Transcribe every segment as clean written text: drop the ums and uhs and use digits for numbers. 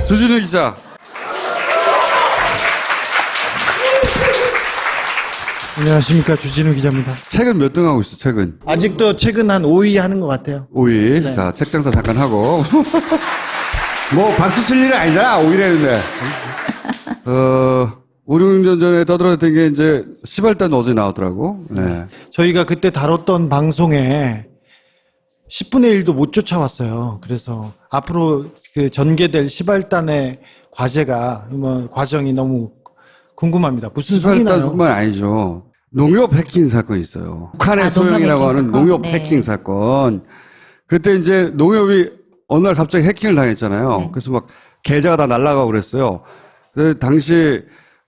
주진우 기자. 안녕하십니까, 주진우 기자입니다. 책은 몇 등 하고 있어, 책은? 아직도 책은 한 5위 하는 것 같아요. 5위. 네. 자, 책 장사 잠깐 하고. 뭐, 박수 칠 일은 아니잖아, 5위를 했는데. 5, 6년 전에 떠들어댔던 게 이제, 시발단 어제 나오더라고. 네. 저희가 그때 다뤘던 방송에 10분의 1도 못 쫓아왔어요. 그래서 앞으로 그 전개될 시발단의 과제가, 과정이 너무 궁금합니다. 무슨 소리나요? 시발단뿐만 아니죠. 농협 해킹 사건이 있어요. 북한의 소형이라고 하는 농협 네. 해킹 사건. 그때 이제 농협이 어느 날 갑자기 해킹을 당했잖아요. 네. 그래서 막 계좌가 다 날아가고 그랬어요. 그래서 당시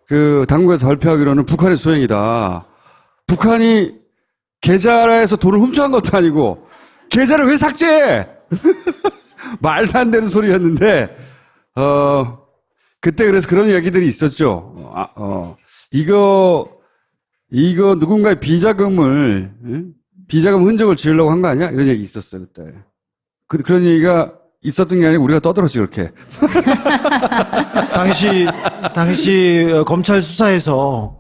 그 당국에서 발표하기로는 북한의 소행이다. 북한이 계좌에서 돈을 훔쳐간 것도 아니고 계좌를 왜 삭제해? 말도 안 되는 소리였는데 그때 그래서 그런 이야기들이 있었죠. 이거 누군가의 비자금을, 비자금 흔적을 지으려고 한 거 아니야? 이런 얘기 있었어요, 그때. 그런 얘기가 있었던 게 아니고 우리가 떠들었지, 그렇게. 당시 검찰 수사에서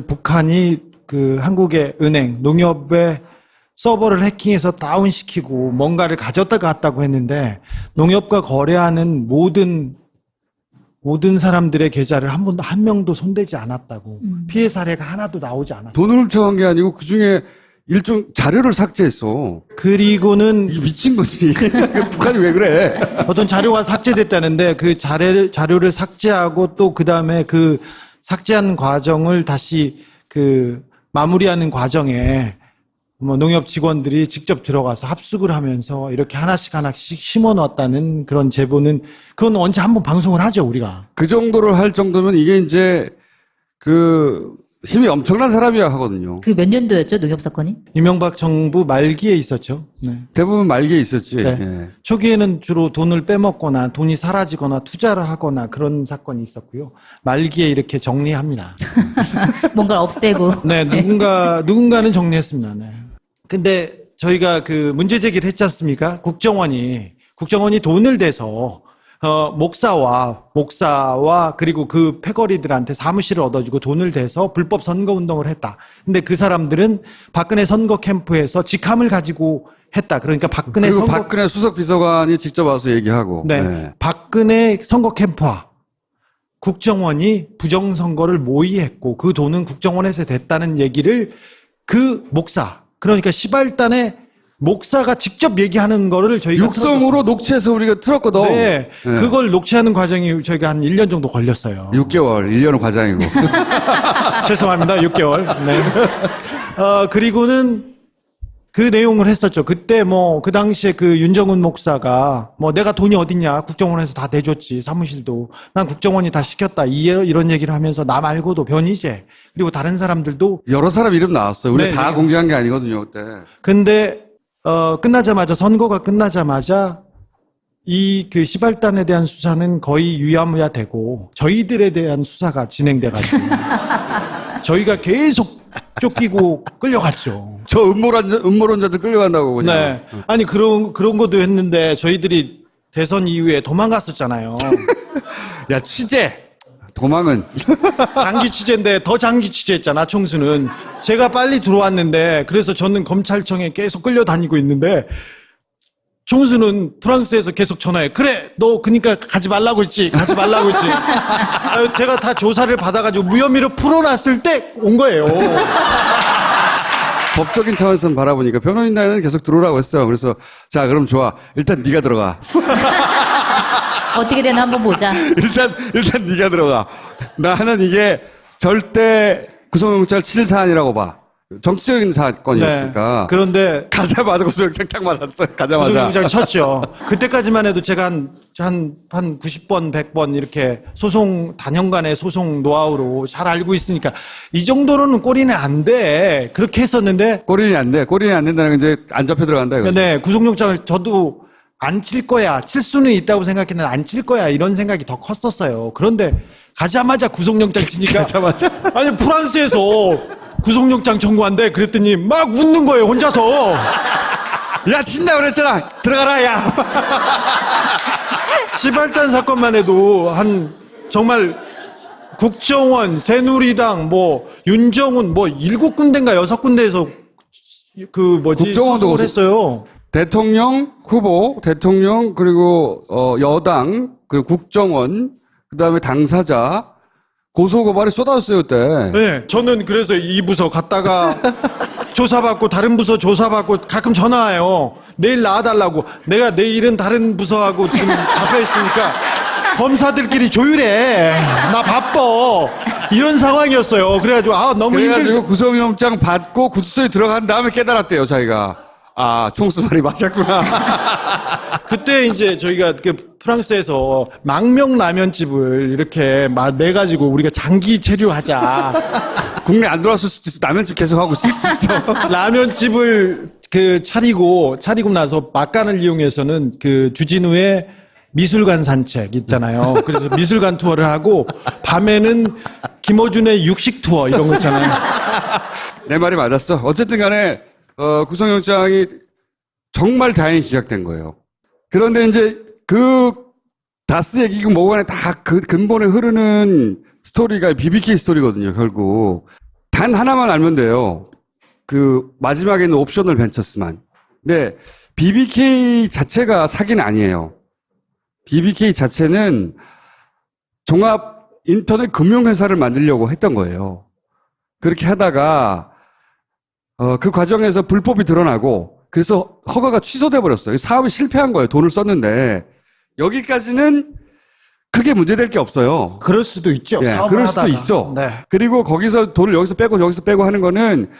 북한이 그 한국의 은행, 농협의 서버를 해킹해서 다운시키고 뭔가를 가져다 갔다고 했는데 농협과 거래하는 모든 사람들의 계좌를 한 명도 손대지 않았다고. 피해 사례가 하나도 나오지 않았다. 돈을 훔쳐간 게 아니고 그 중에 일종 자료를 삭제했어. 그리고는 이게 미친 거지. 북한이 왜 그래? 어떤 자료가 삭제됐다는데 그 자료를 삭제하고 또 그 다음에 그 삭제한 과정을 다시 그 마무리하는 과정에 농협 직원들이 직접 들어가서 합숙을 하면서 이렇게 하나씩 심어 놨다는 그런 제보는 그건 언제 한번 방송을 하죠, 우리가. 그 정도를 할 정도면 이게 이제 힘이 엄청난 사람이야 하거든요. 그 몇 년도였죠, 농협 사건이? 이명박 정부 말기에 있었죠. 네. 대부분 말기에 있었지. 네. 예. 초기에는 주로 돈을 빼먹거나 돈이 사라지거나 투자를 하거나 그런 사건이 있었고요. 말기에 이렇게 정리합니다. 뭔가를 없애고. 네, 누군가는 정리했습니다. 네. 근데 저희가 그 문제 제기를 했지 않습니까? 국정원이 돈을 대서 목사와 그리고 그 패거리들한테 사무실을 얻어주고 돈을 대서 불법 선거 운동을 했다. 근데 그 사람들은 박근혜 선거 캠프에서 직함을 가지고 했다. 그러니까 박근혜 수석 비서관이 직접 와서 얘기하고. 네. 네. 박근혜 선거 캠프와 국정원이 부정선거를 모의했고 그 돈은 국정원에서 됐다는 얘기를 그 목사, 그러니까 시발단의 목사가 직접 얘기하는 거를 저희가 육성으로 녹취해서 우리가 틀었거든. 네. 네. 그걸 녹취하는 과정이 저희가 한 1년 정도 걸렸어요. 6개월, 1년은 과장이고. 죄송합니다. 6개월. 네. 그리고는 그 내용을 했었죠. 그때 그 당시에 그 윤정훈 목사가 내가 돈이 어딨냐. 국정원에서 다 대줬지. 사무실도. 난 국정원이 다 시켰다. 이런 얘기를 하면서 나 말고도 변희재 그리고 다른 사람들도 여러 사람 이름 나왔어요. 우리 네, 다 네. 공개한 게 아니거든요, 그때. 근데 선거가 끝나자마자 그 시발단에 대한 수사는 거의 유야무야 되고 저희들에 대한 수사가 진행돼가지고 저희가 계속 쫓기고 끌려갔죠. 저 음모론자들 끌려간다고 그냥. 네. 아니 그런 것도 했는데 저희들이 대선 이후에 도망갔었잖아요. 야, 취재. 도망은. 장기 취재인데 더 장기 취재했잖아, 총수는. 제가 빨리 들어왔는데 그래서 저는 검찰청에 계속 끌려다니고 있는데 총수는 프랑스에서 계속 전화해. 그래, 너 그러니까 가지 말라고 했지. 제가 다 조사를 받아가지고 무혐의로 풀어놨을 때 온 거예요. 법적인 차원에서 바라보니까 변호인 단에는 계속 들어오라고 했어요. 그래서 자, 그럼 좋아. 일단 네가 들어가. 어떻게 되나 한번 보자. 일단 네가 들어가. 나는 이게 절대 구속영장 7일 사안이라고 봐. 정치적인 사건이었으니까. 네. 그런데 가자마자 구속영장 딱 맞았어요. 가자마자. 구속영장 쳤죠. 그때까지만 해도 제가 한 90번, 100번 이렇게 단연간의 소송 노하우로 잘 알고 있으니까 이 정도로는 꼬리는 안 돼. 그렇게 했었는데. 꼬리는 안 돼. 꼬리는 안 된다는 건 이제 안 잡혀 들어간다 이거죠. 네, 구속영장을 저도 안 칠 거야. 칠 수는 있다고 생각했는데 안 칠 거야. 이런 생각이 더 컸었어요. 그런데 가자마자 구속영장 치니까. 아니, 프랑스에서 구속영장 청구한대. 그랬더니 막 웃는 거예요, 혼자서. 야, 친다 그랬잖아. 들어가라, 야. 시발단 사건만 해도 한 정말 국정원, 새누리당, 뭐 윤정훈 뭐 7군데인가 6군데에서 그 뭐지 국정원도 소송을 했어요. 대통령 후보, 대통령 그리고 여당, 그 국정원, 그다음에 당사자 고소 고발이 쏟아졌어요 그때. 네, 저는 그래서 이 부서 갔다가 조사받고 다른 부서 조사받고 가끔 전화 와요. 내일 나와달라고. 내가 내일은 다른 부서하고 지금 잡혀 있으니까 검사들끼리 조율해. 나 바빠. 이런 상황이었어요. 그래가지고 너무 그래가지고 구속영장 받고 구치소에 들어간 다음에 깨달았대요 자기가. 아 총수 말이 맞았구나. 그때 이제 저희가 그 프랑스에서 망명 라면집을 이렇게 내가지고 우리가 장기 체류하자. 국내 안 들어왔을 수도 있어. 라면집 계속 하고 있어. 라면집을 그 차리고 나서 막간을 이용해서는 그 주진우의 미술관 산책 있잖아요. 그래서 미술관 투어를 하고 밤에는 김어준의 육식 투어 이런 거 있잖아요. 내 말이 맞았어. 어쨌든 간에 구속영장이 정말 다행히 기각된 거예요. 그런데 이제 그 다스 얘기고 뭐고 간에 다 그 근본에 흐르는 스토리가 BBK 스토리거든요, 결국. 단 하나만 알면 돼요. 그 마지막에는 옵셔널 벤처스만. 근데 BBK 자체가 사기는 아니에요. BBK 자체는 종합 인터넷 금융회사를 만들려고 했던 거예요. 그렇게 하다가 그 과정에서 불법이 드러나고 그래서 허가가 취소돼 버렸어요. 사업이 실패한 거예요. 돈을 썼는데 여기까지는 크게 문제될 게 없어요. 그럴 수도 있죠. 예, 사업을 그럴 수도 하다가. 있어. 네. 그리고 거기서 돈을 여기서 빼고 하는 거는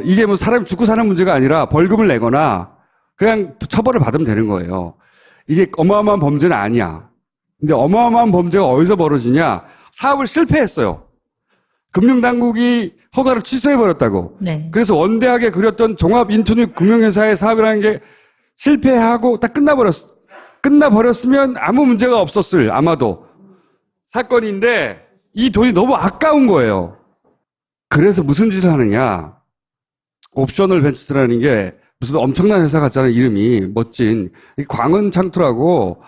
이게 뭐 사람이 죽고 사는 문제가 아니라 벌금을 내거나 그냥 처벌을 받으면 되는 거예요. 이게 어마어마한 범죄는 아니야. 근데 어마어마한 범죄가 어디서 벌어지냐? 사업을 실패했어요. 금융당국이 허가를 취소해버렸다고. 네. 그래서 원대하게 그렸던 종합 인터넷 금융회사의 사업이라는 게 실패하고 딱 끝나버렸으면 아무 문제가 없었을, 아마도. 사건인데, 이 돈이 너무 아까운 거예요. 그래서 무슨 짓을 하느냐. 옵셔널 벤처스라는 게 무슨 엄청난 회사 같잖아요, 이름이. 멋진. 광은 창투라고,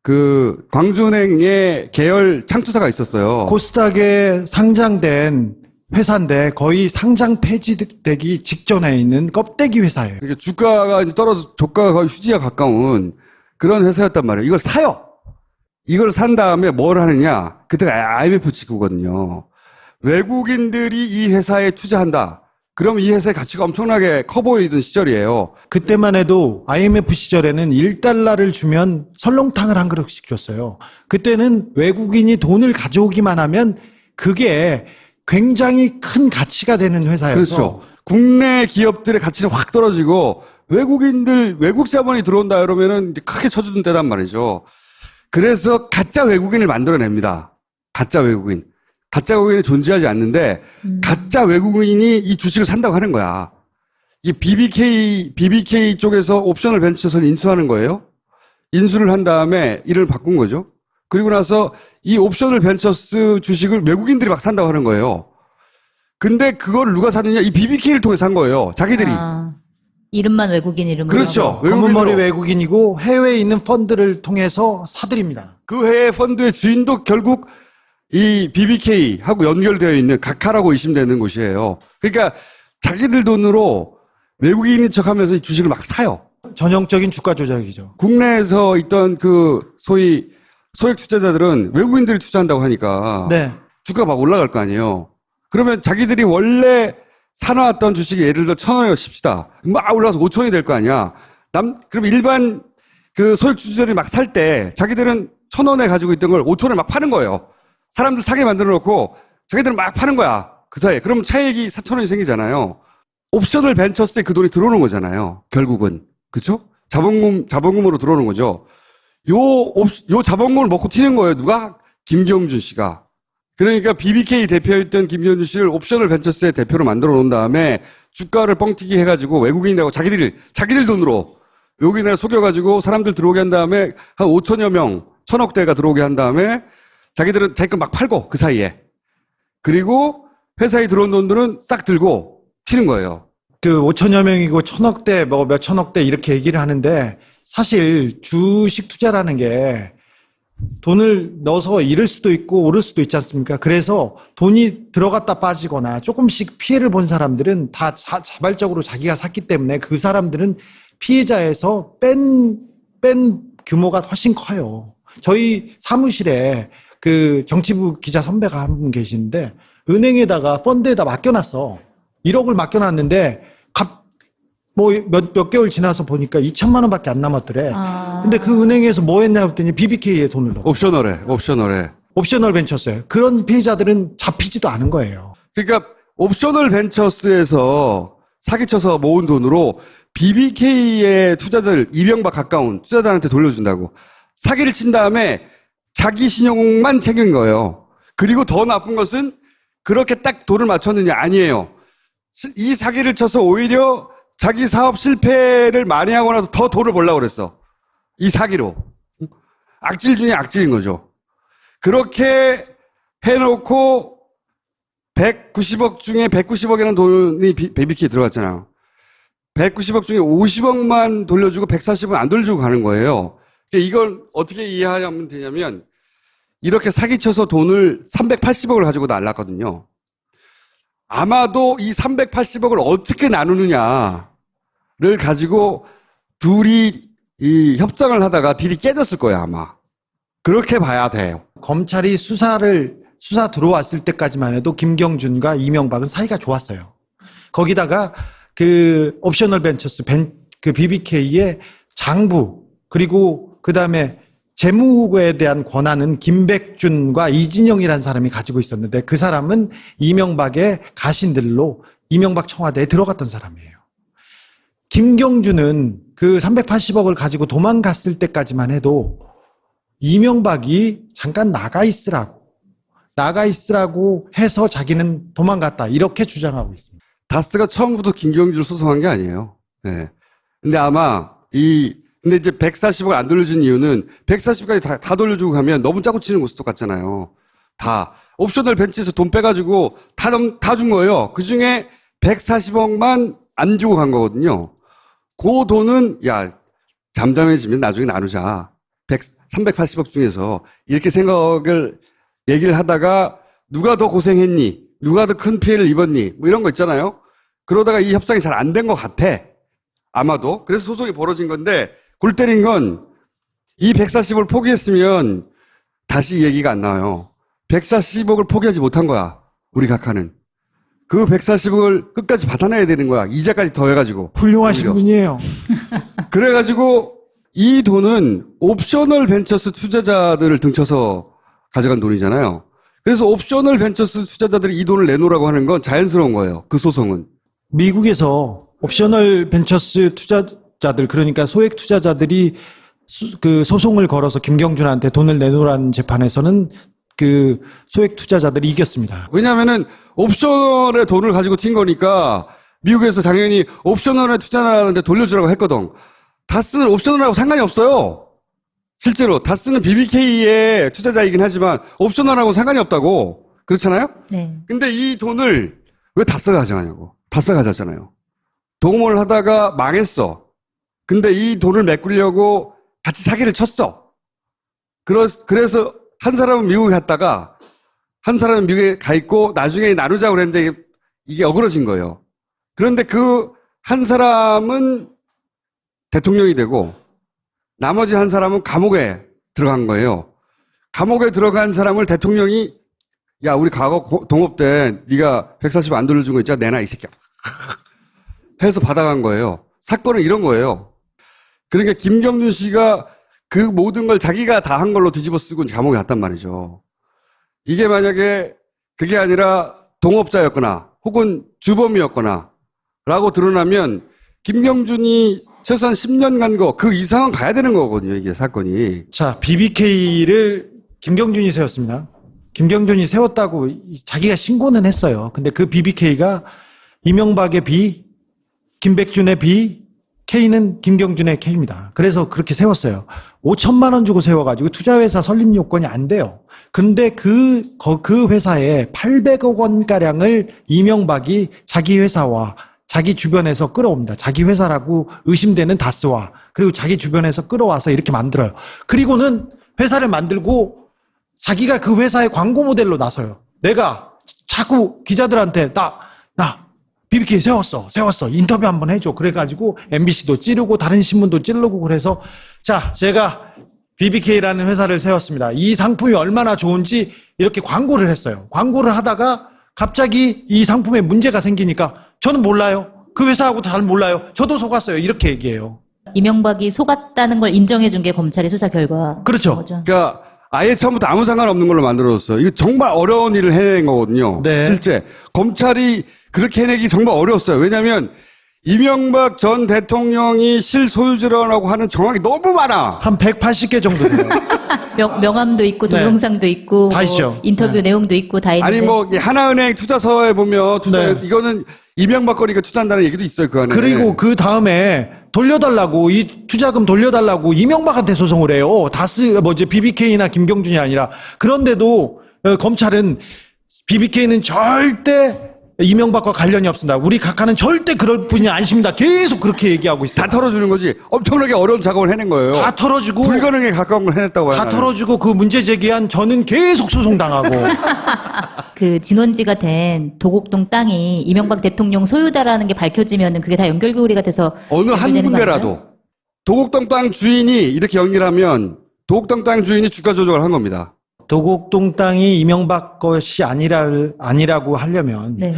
그, 광주은행의 계열 창투사가 있었어요. 코스닥에 상장된 회사인데 거의 상장 폐지되기 직전에 있는 껍데기 회사예요. 그러니까 주가가 이제 떨어져, 조가가 거의 휴지에 가까운 그런 회사였단 말이에요. 이걸 사요. 이걸 산 다음에 뭘 하느냐. 그때가 IMF 직후거든요. 외국인들이 이 회사에 투자한다. 그럼 이 회사의 가치가 엄청나게 커 보이던 시절이에요. 그때만 해도 IMF 시절에는 1달러를 주면 설렁탕을 한 그릇씩 줬어요. 그때는 외국인이 돈을 가져오기만 하면 그게 굉장히 큰 가치가 되는 회사여서. 그렇죠. 국내 기업들의 가치는 확 떨어지고 외국 자본이 들어온다 이러면은 이제 크게 쳐주는 때단 말이죠. 그래서 가짜 외국인을 만들어냅니다. 가짜 외국인. 가짜 외국인이 존재하지 않는데 가짜 외국인이 이 주식을 산다고 하는 거야. 이게 BBK 쪽에서 옵셔널 벤처스를 인수하는 거예요. 인수를 한 다음에 이름을 바꾼 거죠. 그리고 나서 이 옵셔널 벤처스 주식을 외국인들이 막 산다고 하는 거예요. 근데 그걸 누가 샀느냐? 이 BBK를 통해 산 거예요. 자기들이. 이름만 외국인 이름으로. 그렇죠. 검은 머리 외국인이고 해외에 있는 펀드를 통해서 사들입니다. 그 해외 펀드의 주인도 결국 이 BBK하고 연결되어 있는 각하라고 의심되는 곳이에요. 그러니까 자기들 돈으로 외국인인 척하면서 이 주식을 막 사요. 전형적인 주가 조작이죠. 국내에서 있던 그 소위 소액 투자자들은 외국인들이 투자한다고 하니까 네. 주가가 막 올라갈 거 아니에요. 그러면 자기들이 원래 사놔왔던 주식이 예를 들어 1,000원이라고 칩시다. 막 올라가서 5,000원이 될 거 아니야. 그럼 일반 그 소액 투자자들이 막 살 때 자기들은 1,000원에 가지고 있던 걸 5,000원에 막 파는 거예요. 사람들 사게 만들어 놓고 자기들은 막 파는 거야. 그 사이에. 그럼 차익이 4,000원이 생기잖아요. 옵셔널 벤처스에 그 돈이 들어오는 거잖아요. 결국은. 그쵸? 자본금으로 들어오는 거죠. 요 자본금을 먹고 튀는 거예요. 누가? 김경준 씨가. 그러니까 BBK 대표였던 김경준 씨를 옵셔널 벤처스의 대표로 만들어 놓은 다음에 주가를 뻥튀기 해가지고 외국인이라고 자기들 돈으로 외국인을 속여가지고 사람들 들어오게 한 다음에 한 5천여 명, 1,000억 대가 들어오게 한 다음에 자기들은 자기 거 막 팔고 그 사이에. 그리고 회사에 들어온 돈들은 싹 들고 튀는 거예요. 그 5천여 명이고 1,000억 대, 뭐 몇천억 대 이렇게 얘기를 하는데 사실 주식 투자라는 게 돈을 넣어서 잃을 수도 있고 오를 수도 있지 않습니까? 그래서 돈이 들어갔다 빠지거나 조금씩 피해를 본 사람들은 다 자발적으로 자기가 샀기 때문에 그 사람들은 피해자에서 뺀 규모가 훨씬 커요. 저희 사무실에 그 정치부 기자 선배가 한 분 계시는데 은행에다가 펀드에다 맡겨놨어. 1억을 맡겨놨는데 몇 개월 지나서 보니까 2천만 원밖에 안 남았더래. 근데 그 은행에서 뭐 했냐 했더니 BBK에 돈을 넣어. 옵셔널에. 옵셔널 벤처스예요. 그런 피해자들은 잡히지도 않은 거예요. 그러니까 옵셔널 벤처스에서 사기쳐서 모은 돈으로 BBK의 투자자들, 이명박 가까운 투자자한테 돌려준다고. 사기를 친 다음에 자기 신용만 챙긴 거예요. 그리고 더 나쁜 것은 그렇게 딱 돈을 맞췄느냐? 아니에요. 이 사기를 쳐서 오히려 자기 사업 실패를 만회하고 나서 더 돈을 벌려고 그랬어. 이 사기로. 악질 중에 악질인 거죠. 그렇게 해놓고 190억 중에 190억이라는 돈이 BBK에 들어갔잖아요. 190억 중에 50억만 돌려주고 140은 안 돌려주고 가는 거예요. 이걸 어떻게 이해하면 되냐면 이렇게 사기쳐서 돈을 380억을 가지고 날랐거든요. 아마도 이 380억을 어떻게 나누느냐를 가지고 둘이 이 협상을 하다가 딜이 깨졌을 거예요, 아마. 그렇게 봐야 돼요. 검찰이 수사 들어왔을 때까지만 해도 김경준과 이명박은 사이가 좋았어요. 거기다가 그 옵셔널 벤처스 그 BBK의 장부 그리고 그 다음에 재무에 대한 권한은 김백준과 이진영이라는 사람이 가지고 있었는데 그 사람은 이명박의 가신들로 이명박 청와대에 들어갔던 사람이에요. 김경준은 그 380억을 가지고 도망갔을 때까지만 해도 이명박이 잠깐 나가 있으라고 해서 자기는 도망갔다 이렇게 주장하고 있습니다. 다스가 처음부터 김경준을 소송한 게 아니에요. 네. 근데 아마 근데 이제 140억을 안 돌려준 이유는 140까지 다 돌려주고 가면 너무 짜고 치는 것도 똑같잖아요. 다. 옵셔널 벤치에서 돈 빼가지고 다 준 거예요. 그 중에 140억만 안 주고 간 거거든요. 그 돈은, 야, 잠잠해지면 나중에 나누자. 380억 중에서 이렇게 얘기를 하다가 누가 더 고생했니? 누가 더 큰 피해를 입었니? 뭐 이런 거 있잖아요. 그러다가 이 협상이 잘 안 된 것 같아. 아마도. 그래서 소송이 벌어진 건데, 골 때린 건 이 140억을 포기했으면 다시 얘기가 안 나와요. 140억을 포기하지 못한 거야. 우리 각하는. 그 140억을 끝까지 받아내야 되는 거야. 이자까지 더해가지고. 훌륭하신 오히려. 분이에요. 그래가지고 이 돈은 옵셔널 벤처스 투자자들을 등쳐서 가져간 돈이잖아요. 그래서 옵셔널 벤처스 투자자들이 이 돈을 내놓으라고 하는 건 자연스러운 거예요. 그 소송은. 미국에서 옵셔널 벤처스 투자자들 그러니까 소액 투자자들이 그 소송을 걸어서 김경준한테 돈을 내놓으라는 재판에서는 그 소액 투자자들이 이겼습니다. 왜냐하면은 옵셔널에 돈을 가지고 튄 거니까 미국에서 당연히 옵셔널에 투자하는데 돌려주라고 했거든. 다스는 옵셔널하고 상관이 없어요. 실제로 다스는 BBK의 투자자이긴 하지만 옵셔널하고 상관이 없다고. 그렇잖아요? 네. 근데 이 돈을 왜 다스가 가져가냐고. 다스가 가져갔잖아요. 동업을 하다가 망했어. 근데 이 돈을 메꾸려고 같이 사기를 쳤어. 그래서 한 사람은 미국에 갔다가 한 사람은 미국에 가 있고 나중에 나누자고 그랬는데 이게 어그러진 거예요. 그런데 그 한 사람은 대통령이 되고 나머지 한 사람은 감옥에 들어간 거예요. 감옥에 들어간 사람을 대통령이 야 우리 과거 동업 때 네가 140 안 돌려준 거 있잖아. 내놔 이 새끼야. 해서 받아간 거예요. 사건은 이런 거예요. 그러니까 김경준 씨가 그 모든 걸 자기가 다 한 걸로 뒤집어 쓰고 감옥에 갔단 말이죠. 이게 만약에 그게 아니라 동업자였거나 혹은 주범이었거나 라고 드러나면 김경준이 최소한 10년 간 거 그 이상은 가야 되는 거거든요. 이게 사건이. 자, BBK를 김경준이 세웠습니다. 김경준이 세웠다고 자기가 신고는 했어요. 근데 그 BBK가 이명박의 B, 김백준의 B, K는 김경준의 K입니다. 그래서 그렇게 세웠어요. 5천만 원 주고 세워가지고 투자회사 설립 요건이 안 돼요. 근데 그 회사에 800억 원가량을 이명박이 자기 회사와 자기 주변에서 끌어옵니다. 자기 회사라고 의심되는 다스와 그리고 자기 주변에서 끌어와서 이렇게 만들어요. 그리고는 회사를 만들고 자기가 그 회사의 광고 모델로 나서요. 내가 자꾸 기자들한테 나 BBK 세웠어. 인터뷰 한번 해줘. 그래가지고 MBC도 찌르고 다른 신문도 찌르고 그래서 자, 제가 BBK라는 회사를 세웠습니다. 이 상품이 얼마나 좋은지 이렇게 광고를 했어요. 광고를 하다가 갑자기 이 상품에 문제가 생기니까 저는 몰라요. 그 회사하고 잘 몰라요. 저도 속았어요. 이렇게 얘기해요. 이명박이 속았다는 걸 인정해 준 게 검찰의 수사 결과. 그렇죠. 거죠. 그러니까 아예 처음부터 아무 상관없는 걸로 만들어줬어요. 이게 정말 어려운 일을 해낸 거거든요. 네. 실제 검찰이 그렇게 해내기 정말 어려웠어요. 왜냐하면 이명박 전 대통령이 실소유주라고 하는 정황이 너무 많아. 한 180개 정도 돼요. 명함도 있고 네. 동영상도 있고 다 뭐 있죠. 인터뷰 네. 내용도 있고 다 있는데. 아니 뭐 하나은행 투자서에 보면 네. 이거는 이명박 거니까 투자한다는 얘기도 있어요. 그 안에. 그리고 그 다음에 돌려달라고 이 투자금 돌려달라고 이명박한테 소송을 해요. BBK나 김경준이 아니라. 그런데도 검찰은 BBK는 절대 이명박과 관련이 없습니다. 우리 각하는 절대 그럴 분이 아니십니다. 계속 그렇게 얘기하고 있어요. 다 털어주는 거지. 엄청나게 어려운 작업을 해낸 거예요. 다 털어주고 불가능에 가까운 걸 해냈다고 봐요. 다 나는. 털어주고 그 문제 제기한 저는 계속 소송당하고. 그 진원지가 된 도곡동 땅이 이명박 대통령 소유다라는 게 밝혀지면은 그게 다 연결고리가 돼서 어느 한 연결되는 거 군데라도 아닌가요? 도곡동 땅 주인이 이렇게 연결하면 도곡동 땅 주인이 주가 조작을 한 겁니다. 도곡동 땅이 이명박 것이 아니라고 하려면 네.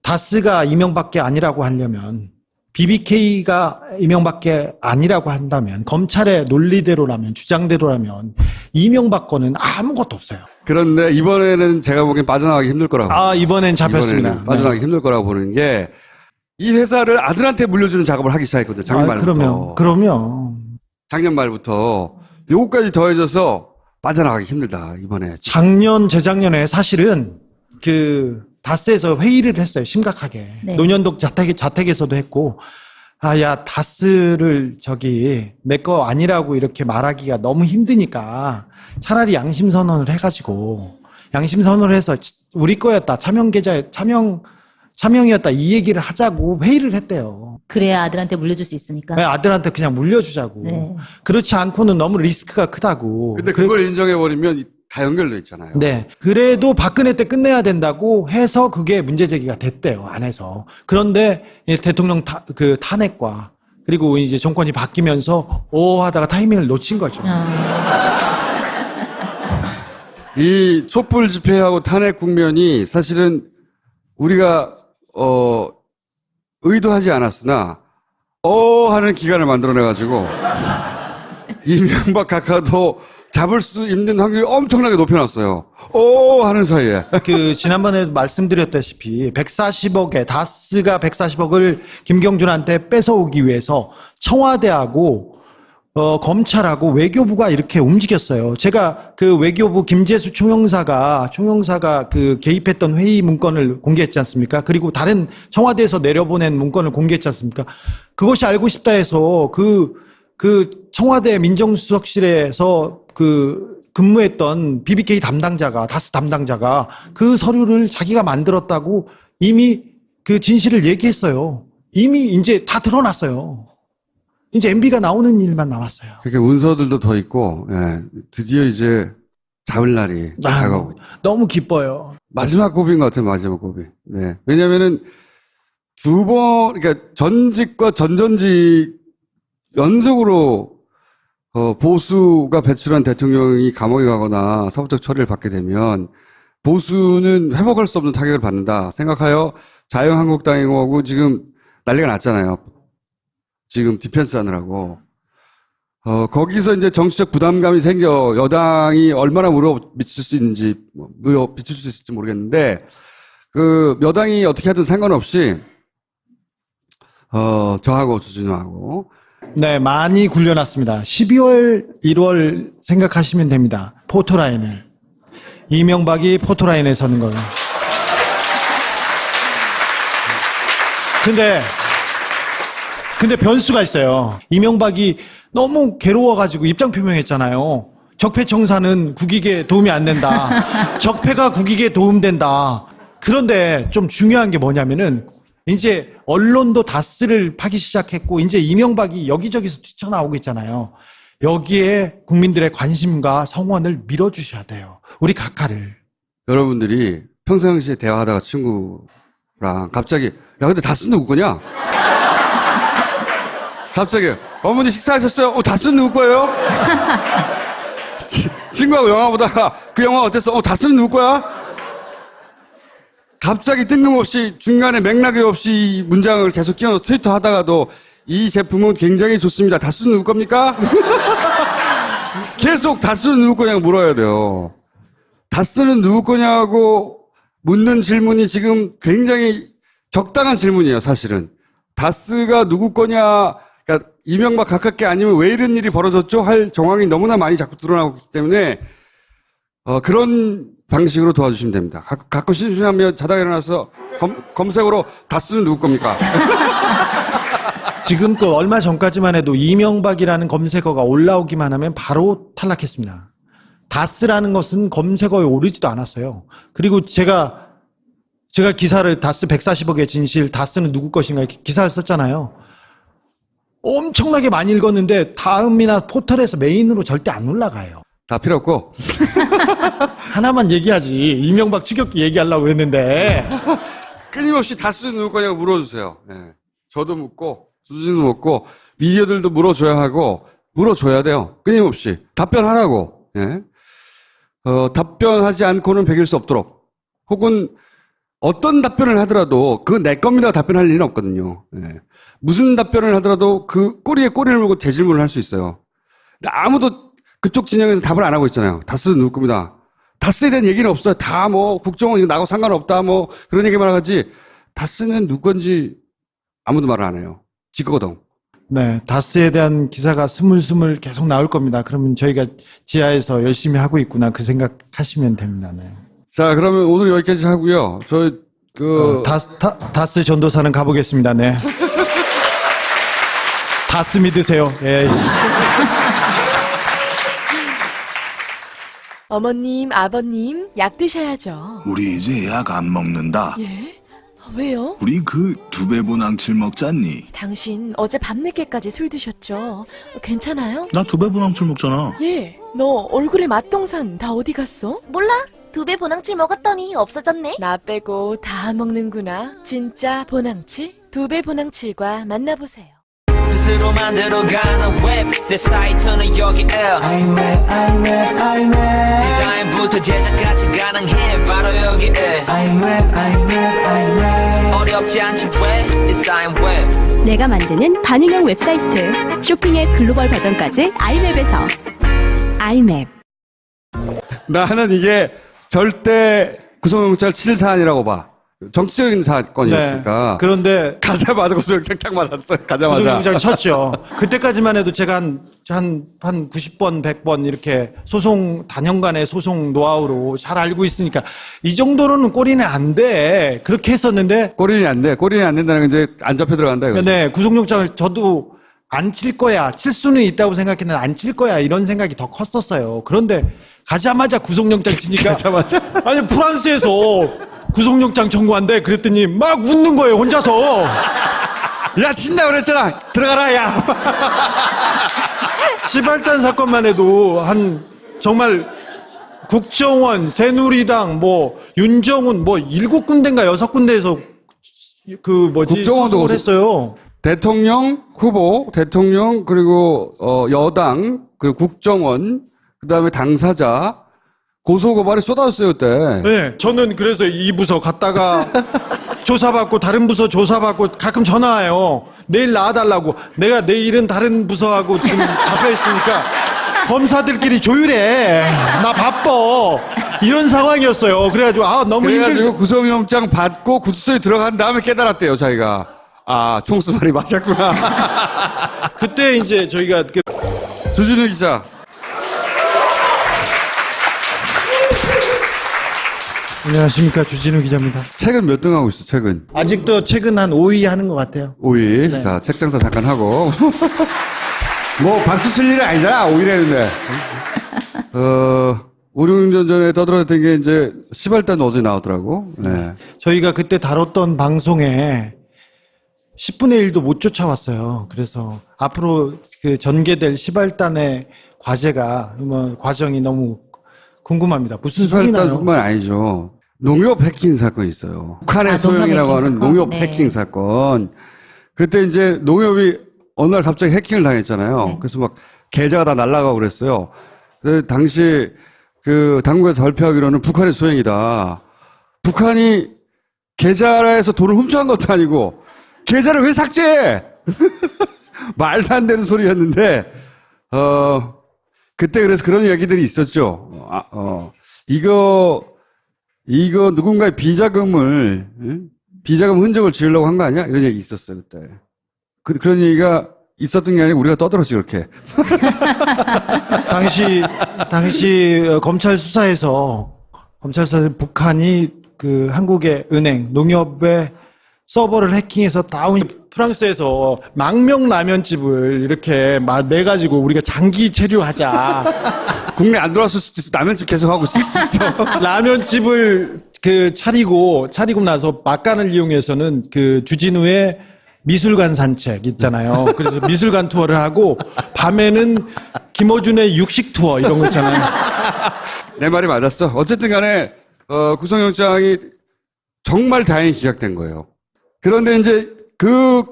다스가 이명박게 아니라고 하려면 BBK가 이명박게 아니라고 한다면 검찰의 논리대로라면 주장대로라면 이명박 거는 아무것도 없어요. 그런데 이번에는 제가 보기엔 빠져나가기 힘들 거라고. 이번엔 잡혔습니다. 이번에는 빠져나가기 힘들 거라고 보는 게 이 회사를 아들한테 물려주는 작업을 하기 시작했거든요. 작년 말부터. 그러면 작년 말부터 요거까지 더해져서 빠져나가기 힘들다. 이번에. 작년 재작년에 사실은 그 다스에서 회의를 했어요. 심각하게. 네. 논현동 자택에서도 했고 야 다스를 내 거 아니라고 이렇게 말하기가 너무 힘드니까 차라리 양심 선언을 해가지고 양심 선언을 해서 우리 거였다. 차명이었다. 이 얘기를 하자고 회의를 했대요. 그래야 아들한테 물려줄 수 있으니까. 네, 아들한테 그냥 물려주자고. 네. 그렇지 않고는 너무 리스크가 크다고. 근데 그걸 인정해버리면 다 연결돼 있잖아요. 네. 그래도 박근혜 때 끝내야 된다고 해서 그게 문제 제기가 됐대요. 안에서. 그런데 대통령 탄핵과 그리고 이제 정권이 바뀌면서 하다가 타이밍을 놓친 거죠. 이 촛불 집회하고 탄핵 국면이 사실은 우리가 의도하지 않았으나 하는 기간을 만들어내가지고 이명박 각하도 잡을 수 있는 확률이 엄청나게 높여놨어요. 하는 사이에. 지난번에도 말씀드렸다시피 140억에 다스가 140억을 김경준한테 뺏어오기 위해서 청와대하고 검찰하고 외교부가 이렇게 움직였어요. 제가 그 외교부 김재수 총영사가 그 개입했던 회의 문건을 공개했지 않습니까? 그리고 다른 청와대에서 내려보낸 문건을 공개했지 않습니까? 그것이 알고 싶다 해서 그 청와대 민정수석실에서 근무했던 BBK 담당자가, 다스 담당자가 그 서류를 자기가 만들었다고 이미 그 진실을 얘기했어요. 이미 이제 다 드러났어요. 이제 MB가 나오는 일만 남았어요. 그렇게 문서들도 더 있고, 드디어 이제 잡을 날이 다가오고 있다. 너무 기뻐요. 마지막 고비인 것 같아요, 마지막 고비. 네. 왜냐면은 그러니까 전직과 전전직 연속으로 보수가 배출한 대통령이 감옥에 가거나 사법적 처리를 받게 되면 보수는 회복할 수 없는 타격을 받는다 생각하여 자유한국당하고 지금 난리가 났잖아요. 지금 디펜스 하느라고. 거기서 이제 정치적 부담감이 생겨 여당이 얼마나 미칠 수 있을지 모르겠는데, 여당이 어떻게 하든 상관없이, 저하고 주진우하고. 네, 많이 굴려놨습니다. 12월, 1월 생각하시면 됩니다. 포토라인을. 이명박이 포토라인에 서는 거예요. 근데 변수가 있어요. 이명박이 너무 괴로워가지고 입장 표명했잖아요. 적폐청산은 국익에 도움이 안 된다. 적폐가 국익에 도움된다. 그런데 좀 중요한 게 뭐냐면은 이제 언론도 다스를 파기 시작했고 이제 이명박이 여기저기서 뛰쳐나오고 있잖아요. 여기에 국민들의 관심과 성원을 밀어주셔야 돼요. 우리 각하를. 여러분들이 평상시에 대화하다가 친구랑 갑자기 야 근데 다스 누구 거냐? 갑자기 어머니 식사하셨어요? 다스 누구 거예요? 친구하고 영화 보다가 그 영화 어땠어? 다스는 누구 거야? 갑자기 뜬금없이 중간에 맥락이 없이 이 문장을 계속 끼워넣어 트위터 하다가도 이 제품은 굉장히 좋습니다. 다스는 누구 겁니까? 계속 다스는 누구 거냐고 물어야 돼요. 다스는 누구 거냐고 묻는 질문이 지금 굉장히 적당한 질문이에요, 사실은. 다스가 누구 거냐, 그러니까 이명박 가깝게 아니면 왜 이런 일이 벌어졌죠? 할 정황이 너무나 많이 자꾸 드러나고 있기 때문에 그런 방식으로 도와주시면 됩니다. 가끔 심심하면 자다가 일어나서 검색으로 다스는 누구 겁니까? 지금 또 얼마 전까지만 해도 이명박이라는 검색어가 올라오기만 하면 바로 탈락했습니다. 다스라는 것은 검색어에 오르지도 않았어요. 그리고 제가 기사를 다스 140억의 진실, 다스는 누구 것인가 이렇게 기사를 썼잖아요. 엄청나게 많이 읽었는데 다음이나 포털에서 메인으로 절대 안 올라가요. 다 필요 없고. 하나만 얘기하지. 이명박 추격기 얘기하려고 했는데. 끊임없이 다스는 누구 거냐고 물어주세요. 예. 저도 묻고, 주진도 묻고, 미디어들도 물어줘야 하고, 물어줘야 돼요. 끊임없이. 답변하라고. 예. 답변하지 않고는 배길 수 없도록. 혹은 어떤 답변을 하더라도 그 내 겁니다 답변할 일은 없거든요. 예. 무슨 답변을 하더라도 그 꼬리에 꼬리를 물고 재질문을 할 수 있어요. 근데 아무도 그쪽 진영에서 답을 안 하고 있잖아요. 다스는 누구 겁니다. 다스에 대한 얘기는 없어요. 다 뭐 국정원 이거 나하고 상관없다 뭐 그런 얘기만 하지 다스는 누구 건지 아무도 말을 안 해요. 지거거든. 네, 다스에 대한 기사가 스물스물 계속 나올 겁니다. 그러면 저희가 지하에서 열심히 하고 있구나 그 생각하시면 됩니다. 네. 자, 그러면 오늘 여기까지 하고요. 다스 전도사는 가보겠습니다. 네. 다스 믿으세요. 예. 어머님, 아버님, 약 드셔야죠. 우리 이제 약 안 먹는다. 예? 왜요? 우리 그 두배보낭칠 먹잖니. 당신 어제 밤늦게까지 술 드셨죠? 괜찮아요? 나 두배보낭칠 먹잖아. 예. 너 얼굴에 맛동산 다 어디 갔어? 몰라? 2배 보낭칠 먹었더니 없어졌네. 나 빼고 다 먹는구나. 진짜 보낭칠? 2배 보낭칠과 만나보세요. 스스로 만들어가는 웹 내 사이트는 여기 디자인부터 제작까지 가능해 바로 여기에 어렵지 않지 웹 디자인 웹 내가 만드는 반응형 웹사이트 쇼핑의 글로벌 버전까지 아이맵에서 아이맵. 나는 이게 절대 구속영장 칠 사안이라고 봐. 정치적인 사건이었으니까. 네. 그런데 가자마자 구속영장 딱 맞았어요. 가자마자. 구속영장 쳤죠. 그때까지만 해도 제가 한 90번, 100번 이렇게 소송, 단연간의 소송 노하우로 잘 알고 있으니까 이 정도로는 꼬리는 안 돼. 그렇게 했었는데. 꼬리는 안 돼. 꼬리는 안 된다는 건 이제 안 잡혀 들어간다. 이거죠. 네, 구속영장을 저도 안 칠 거야. 칠 수는 있다고 생각했는데 안 칠 거야. 이런 생각이 더 컸었어요. 그런데 가자마자 구속영장 치니까. 가자마자. 아니, 프랑스에서 구속영장 청구한대. 그랬더니 막 웃는 거예요, 혼자서. 야, 친다 그랬잖아. 들어가라, 야. 시발단 사건만 해도 정말 국정원, 새누리당, 윤정훈 7군데인가 6군데에서 국정원도 소송을 했어요. 대통령 후보, 대통령, 그리고, 여당, 그리고 국정원, 그 다음에 당사자, 고소고발이 쏟아졌어요, 그때. 네, 저는 그래서 이 부서 갔다가 조사받고 다른 부서 조사받고 가끔 전화 와요. 내일 나와달라고. 내가 내일은 다른 부서하고 지금 잡혀있으니까 검사들끼리 조율해. 나 바빠. 이런 상황이었어요. 그래가지고 너무 그래가지고 구속영장 받고 구치소에 들어간 다음에 깨달았대요, 자기가. 아, 총수 말이 맞았구나. 그때 이제 저희가 주진우 기자. 안녕하십니까, 주진우 기자입니다. 책은 몇 등 하고 있어, 책은? 아직도 최근 한 5위 하는 것 같아요. 5위. 네. 자, 책 장사 잠깐 하고. 박수 칠 일은 아니잖아, 5위를 했는데. 5, 6년 전에 떠들어댔던 게 이제 시발단 어제 나오더라고. 네. 저희가 그때 다뤘던 방송에 10분의 1도 못 쫓아왔어요. 그래서 앞으로 그 전개될 시발단의 과제가 과정이 너무 궁금합니다. 무슨 소리 나요? 시발단뿐만 아니죠. 농협 해킹 사건이 있어요. 북한의 농협 소용이라고 해킹 하는 사건? 농협 네. 해킹 사건. 그때 이제 농협이 어느 날 갑자기 해킹을 당했잖아요. 네. 그래서 막 계좌가 다 날아가고 그랬어요. 당시 그 당국에서 발표하기로는 북한의 소행이다. 북한이 계좌에서 돈을 훔쳐간 것도 아니고 계좌를 왜 삭제해? 말도 안 되는 소리였는데 그때 그래서 그런 이야기들이 있었죠. 이거 누군가의 비자금 흔적을 지으려고 한 거 아니야? 이런 얘기 있었어요, 그때. 그런 얘기가 있었던 게 아니고 우리가 떠들었지, 그렇게. 당시 검찰 수사에서 북한이 그 한국의 은행, 농협의 서버를 해킹해서 프랑스에서 망명 라면집을 이렇게 내가지고 우리가 장기 체류하자. 국내 안 들어왔을 수도 있어. 라면집 계속 하고 있어. 라면집을 차리고 나서 막간을 이용해서는 그 주진우의 미술관 산책 있잖아요. 그래서 미술관 투어를 하고 밤에는 김어준의 육식 투어 이런 거 있잖아요. 내 말이 맞았어. 어쨌든 간에 구속영장이 정말 다행히 기각된 거예요. 그런데 이제 그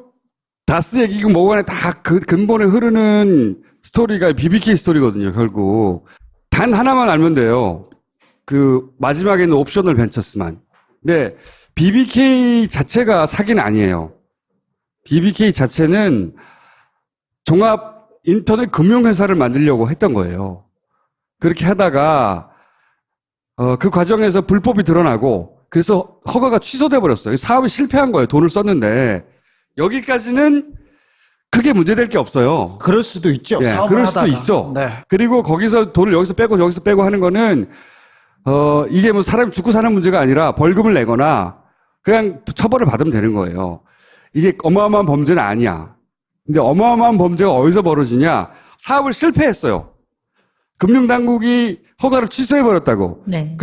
다스 얘기고 뭐고 간에 다 그 근본에 흐르는 스토리가 BBK 스토리거든요, 결국. 단 하나만 알면 돼요. 그 마지막에는 옵셔널 벤처스만. 근데 BBK 자체가 사기는 아니에요. BBK 자체는 종합 인터넷 금융회사를 만들려고 했던 거예요. 그렇게 하다가 그 과정에서 불법이 드러나고 그래서 허가가 취소돼 버렸어요. 사업이 실패한 거예요. 돈을 썼는데 여기까지는 크게 문제될 게 없어요. 그럴 수도 있죠. 예, 사업을 그럴 수도 하다가. 있어. 네. 그리고 거기서 돈을 여기서 빼고 하는 거는 이게 뭐 사람이 죽고 사는 문제가 아니라 벌금을 내거나 그냥 처벌을 받으면 되는 거예요. 이게 어마어마한 범죄는 아니야. 근데 어마어마한 범죄가 어디서 벌어지냐? 사업을 실패했어요. 금융당국이 허가를 취소해버렸다고. 네.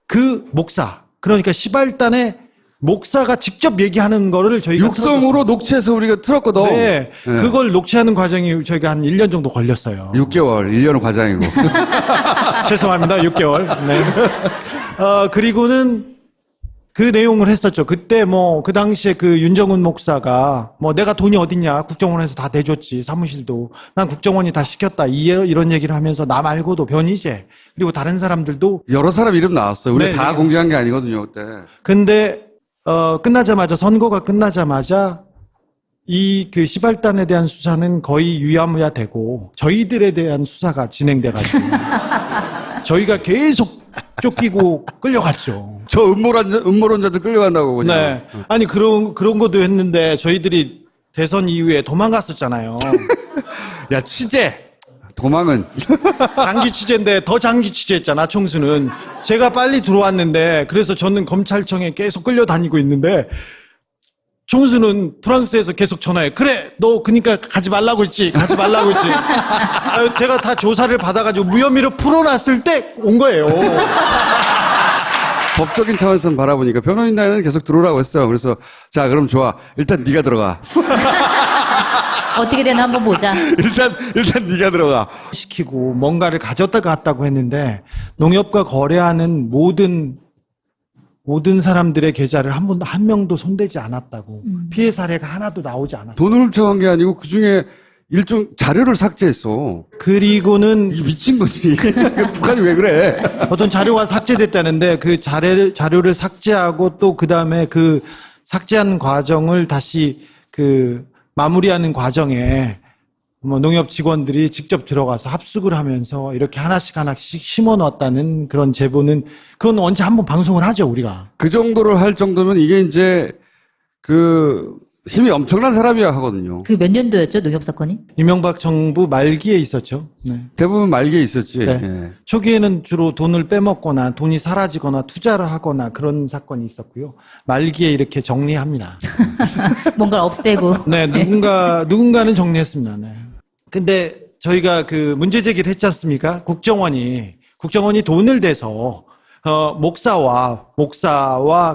그 목사, 그러니까 시발단의 목사가 직접 얘기하는 거를 저희가 육성으로 녹취해서 우리가 틀었거든. 네. 네. 그걸 녹취하는 과정이 저희가 한 1년 정도 걸렸어요. 6개월, 1년은 과장이고. 죄송합니다. 6개월. 네. 그리고는 그 내용을 했었죠. 그때 그 당시에 그 윤정훈 목사가 내가 돈이 어딨냐. 국정원에서 다 대줬지. 사무실도. 난 국정원이 다 시켰다. 이런 얘기를 하면서 나 말고도 변희재 그리고 다른 사람들도. 여러 사람 이름 나왔어요. 우리 네, 다 네. 공개한 게 아니거든요, 그때. 근데 선거가 끝나자마자 그 시발단에 대한 수사는 거의 유야무야 되고 저희들에 대한 수사가 진행돼가지고 저희가 계속 쫓기고 끌려갔죠. 저 음모론자들 끌려간다고 그냥. 네. 아니 그런 것도 했는데 저희들이 대선 이후에 도망갔었잖아요. 야, 취재! 도망은. 장기 취재인데 더 장기 취재했잖아. 총수는 제가 빨리 들어왔는데 그래서 저는 검찰청에 계속 끌려다니고 있는데 총수는 프랑스에서 계속 전화해. 그래 너 그러니까 가지 말라고 했지. 제가 다 조사를 받아가지고 무혐의로 풀어놨을 때 온 거예요. 법적인 차원에서 바라보니까 변호인단은 계속 들어오라고 했어요. 그래서 자, 그럼 좋아. 일단 네가 들어가. 어떻게 되나 한번 보자. 일단 네가 들어가. 시키고 뭔가를 가졌다가 갔다고 했는데 농협과 거래하는 모든 사람들의 계좌를 한 명도 손대지 않았다고. 피해 사례가 하나도 나오지 않았다. 돈을 훔쳐간 게 아니고 그중에 일종 자료를 삭제했어. 그리고는 이게 미친 거지. 북한이 왜 그래? 어떤 자료가 삭제됐다는데 그 자료를 삭제하고 또 그다음에 그 삭제한 과정을 다시 마무리하는 과정에 농협 직원들이 직접 들어가서 합숙을 하면서 이렇게 하나씩 심어 놨다는 그런 제보는 그건 언제 한번 방송을 하죠, 우리가. 그 정도를 할 정도면 이게 이제 힘이 엄청난 사람이야 하거든요. 그 몇 년도였죠, 농협 사건이? 이명박 정부 말기에 있었죠. 네. 대부분 말기에 있었지. 네. 예. 초기에는 주로 돈을 빼먹거나 돈이 사라지거나 투자를 하거나 그런 사건이 있었고요. 말기에 이렇게 정리합니다. 뭔가를 없애고. 네, 누군가는 정리했습니다. 네. 근데 저희가 문제 제기를 했지 않습니까? 국정원이 돈을 대서 목사와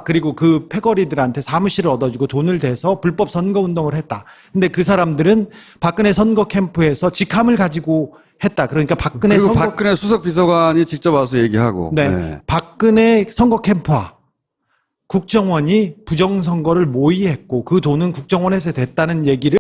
그리고 그 패거리들한테 사무실을 얻어주고 돈을 대서 불법 선거 운동을 했다. 근데 그 사람들은 박근혜 선거 캠프에서 직함을 가지고 했다. 그러니까 박근혜 그리고 선거 박근혜 수석 비서관이 직접 와서 얘기하고. 네. 박근혜 선거 캠프와 국정원이 부정선거를 모의했고 그 돈은 국정원에서 됐다는 얘기를